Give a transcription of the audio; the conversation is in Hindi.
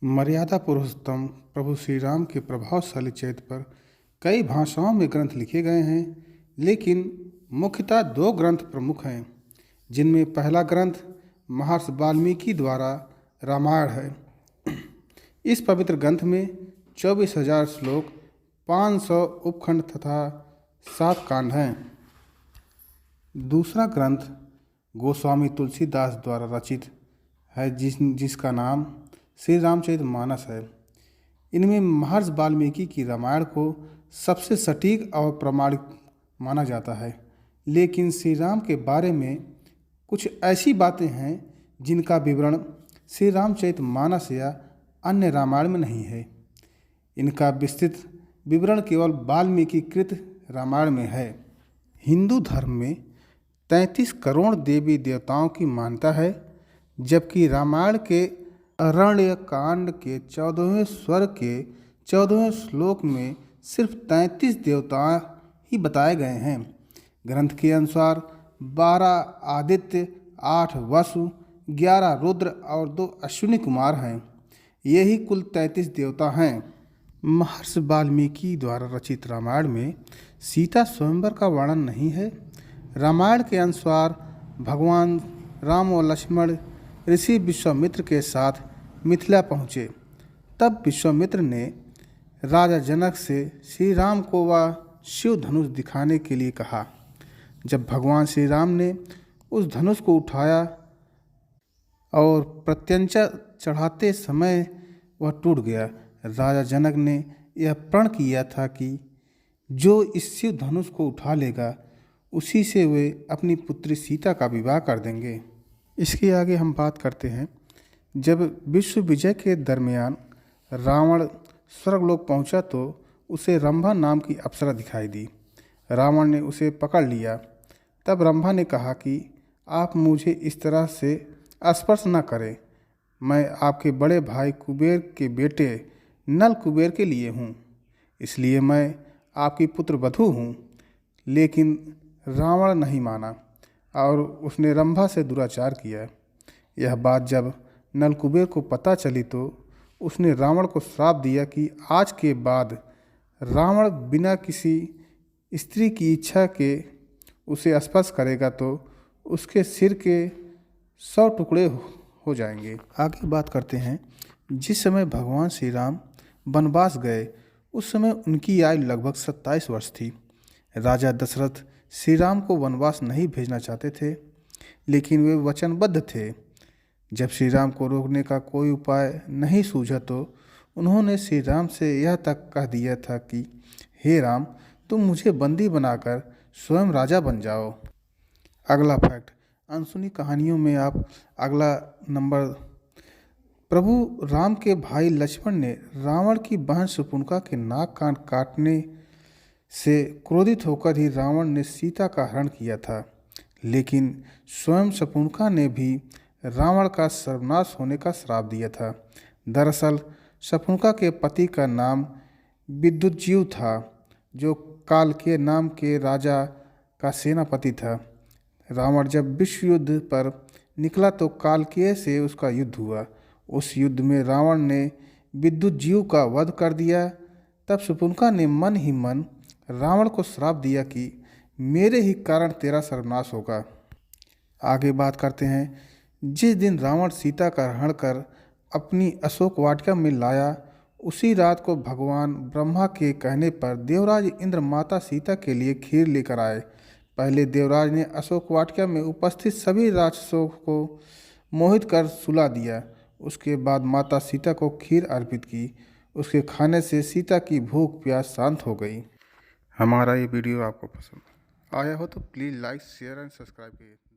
मर्यादा पुरुषोत्तम प्रभु श्री राम के प्रभावशाली चरित्र पर कई भाषाओं में ग्रंथ लिखे गए हैं, लेकिन मुख्यतः दो ग्रंथ प्रमुख हैं, जिनमें पहला ग्रंथ महर्षि वाल्मीकि द्वारा रामायण है। इस पवित्र ग्रंथ में 24,000 श्लोक, 500 उपखंड तथा 7 कांड हैं। दूसरा ग्रंथ गोस्वामी तुलसीदास द्वारा रचित है, जिसका नाम श्री रामचरितमानस है। इनमें महर्षि वाल्मीकि की रामायण को सबसे सटीक और प्रामाणिक माना जाता है, लेकिन श्री राम के बारे में कुछ ऐसी बातें हैं जिनका विवरण श्री रामचरितमानस या अन्य रामायण में नहीं है। इनका विस्तृत विवरण केवल वाल्मीकि कृत रामायण में है। हिंदू धर्म में 33 करोड़ देवी देवताओं की मान्यता है, जबकि रामायण के अरण्य कांड के 14वें स्वर्ग के 14वें श्लोक में सिर्फ 33 देवता ही बताए गए हैं। ग्रंथ के अनुसार 12 आदित्य, 8 वसु, 11 रुद्र और 2 अश्विनी कुमार हैं। यही कुल 33 देवता हैं। महर्षि वाल्मीकि द्वारा रचित रामायण में सीता स्वयंवर का वर्णन नहीं है। रामायण के अनुसार भगवान राम और लक्ष्मण ऋषि विश्वामित्र के साथ मिथिला पहुँचे। तब विश्वामित्र ने राजा जनक से श्री राम को वह शिव धनुष दिखाने के लिए कहा। जब भगवान श्री राम ने उस धनुष को उठाया और प्रत्यंचा चढ़ाते समय वह टूट गया। राजा जनक ने यह प्रण किया था कि जो इस शिव धनुष को उठा लेगा, उसी से वे अपनी पुत्री सीता का विवाह कर देंगे। इसके आगे हम बात करते हैं। जब विश्व विजय के दरमियान रावण स्वर्गलोक पहुंचा तो उसे रंभा नाम की अप्सरा दिखाई दी। रावण ने उसे पकड़ लिया। तब रंभा ने कहा कि आप मुझे इस तरह से स्पर्श न करें, मैं आपके बड़े भाई कुबेर के बेटे नल कुबेर के लिए हूँ, इसलिए मैं आपकी पुत्र वधू हूँ। लेकिन रावण नहीं माना और उसने रंभा से दुराचार किया। यह बात जब नलकुबेर को पता चली तो उसने रावण को श्राप दिया कि आज के बाद रावण बिना किसी स्त्री की इच्छा के उसे स्पर्श करेगा तो उसके सिर के 100 टुकड़े हो जाएंगे। आगे बात करते हैं। जिस समय भगवान श्री राम वनवास गए, उस समय उनकी आयु लगभग 27 वर्ष थी। राजा दशरथ श्री राम को वनवास नहीं भेजना चाहते थे, लेकिन वे वचनबद्ध थे। जब श्री राम को रोकने का कोई उपाय नहीं सूझा तो उन्होंने श्री राम से यह तक कह दिया था कि हे राम, तुम मुझे बंदी बनाकर स्वयं राजा बन जाओ। अगला फैक्ट, अनसुनी कहानियों में आप अगला नंबर। प्रभु राम के भाई लक्ष्मण ने रावण की बहन शूर्पणखा के नाक कान काटने से क्रोधित होकर ही रावण ने सीता का हरण किया था, लेकिन स्वयं शूर्पणखा ने भी रावण का सर्वनाश होने का श्राप दिया था। दरअसल शूर्पणखा के पति का नाम विद्युज्जीव था, जो कालकेय नाम के राजा का सेनापति था। रावण जब विश्व युद्ध पर निकला तो कालकेय से उसका युद्ध हुआ। उस युद्ध में रावण ने विद्युज्जीव का वध कर दिया। तब शूर्पणखा ने मन ही मन रावण को श्राप दिया कि मेरे ही कारण तेरा सर्वनाश होगा। आगे बात करते हैं। जिस दिन रावण सीता का हरण कर अपनी अशोक वाटिका में लाया, उसी रात को भगवान ब्रह्मा के कहने पर देवराज इंद्र माता सीता के लिए खीर लेकर आए। पहले देवराज ने अशोक वाटिका में उपस्थित सभी राक्षसों को मोहित कर सुला दिया। उसके बाद माता सीता को खीर अर्पित की। उसके खाने से सीता की भूख प्यास शांत हो गई। हमारा ये वीडियो आपको पसंद आया हो तो please like, share and subscribe कीजिए।